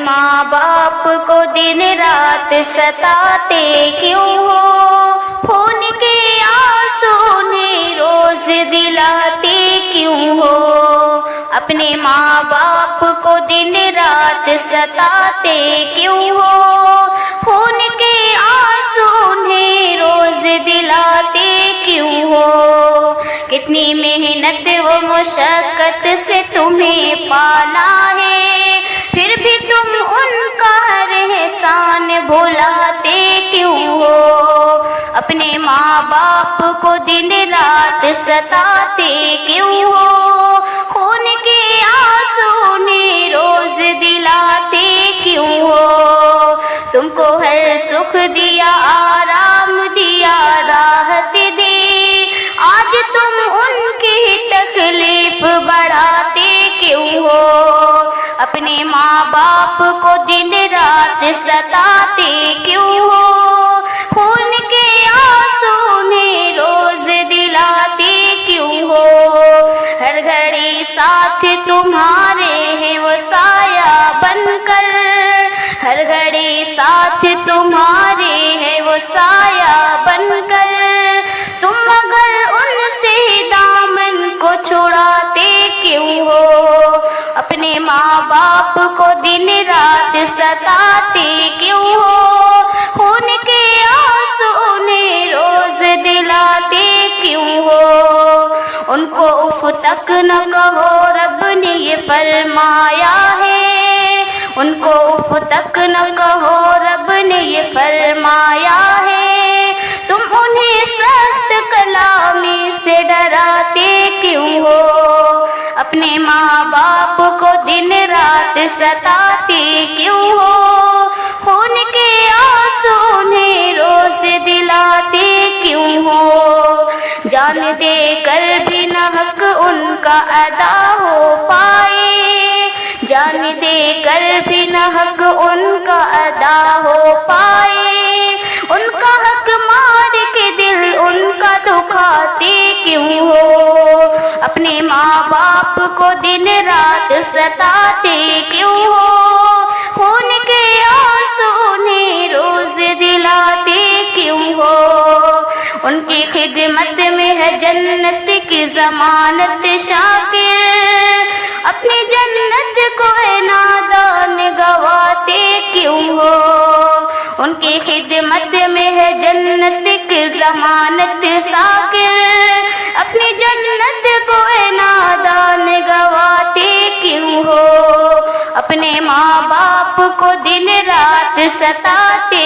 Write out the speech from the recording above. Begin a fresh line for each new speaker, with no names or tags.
ماں باپ کو دن رات ستاتے کیوں ہو؟ خون کے آنسو انہیں روز دلاتے کیوں ہو؟ اپنے ماں باپ کو دن رات ستاتے کیوں ہو؟ خون کے آنسو انہیں روز دلاتے کیوں ہو؟ کتنی محنت و مشقت سے تمہیں پالا ہے، پھر بھی تم ان کا ہر احسان بھلاتے کیوں ہو؟ اپنے ماں باپ کو دن رات ستاتے کیوں ہو؟ خون کے آنسو انہیں روز دلاتے کیوں ہو؟ تم کو ہر سکھ دیا، آرام دیا، راحت دی، آج تم ان کی تکلیف بڑھاتے کیوں ہو؟ اپنے ماں باپ کو دن رات ستاتے کیوں ہو؟ خون کے آنسو انہیں روز دلاتے کیوں ہو؟ ہر گھڑی ساتھ تمہارے ہیں وہ سایہ بن کر، ہر گھڑی ساتھ تمہارے ہیں وہ سایہ بن کر، تم مگر ان سے دامن کو چھڑاتے کیوں ہو؟ اپنے ماں باپ کو دن رات ستاتے کیوں ہو؟ خون کے آنسو انہیں روز دلاتے کیوں ہو؟ ان کو اف تک نہ کہو، رب نے یہ فرمایا ہے، ان کو اف تک نہ کہو، رب نے یہ فرمایا ہے، تم انہیں سخت کلامی سے ڈراتے کیوں ہو؟ اپنے ماں باپ کو دن رات ستاتے کیوں ہو؟ خون کے آنسو انہیں روز دلاتے کیوں ہو؟ جان دے کر بھی نہ حق ان کا ادا ہو پائے، جان دے کر بھی نہ حق ان کا ادا ہو پائے، ان کا حق مار کے دل ان کا دکھاتے کیوں ہو؟ اپنے ماں باپ کو دن رات ستاتے کیوں ہو؟ خون کے آنسو انہیں روز دلاتے کیوں ہو؟ ان کی خدمت میں ہے جنت کی ضمانت شاکر، اپنی جنت کو ہے نادان گواتے کیوں ہو؟ ان کی خدمت میں ہے جنت کی ضمانت شاکر، اپنی جنت کو ہے نادان گواتے کیوں ہو؟ اپنے ماں باپ کو دن رات ستاتے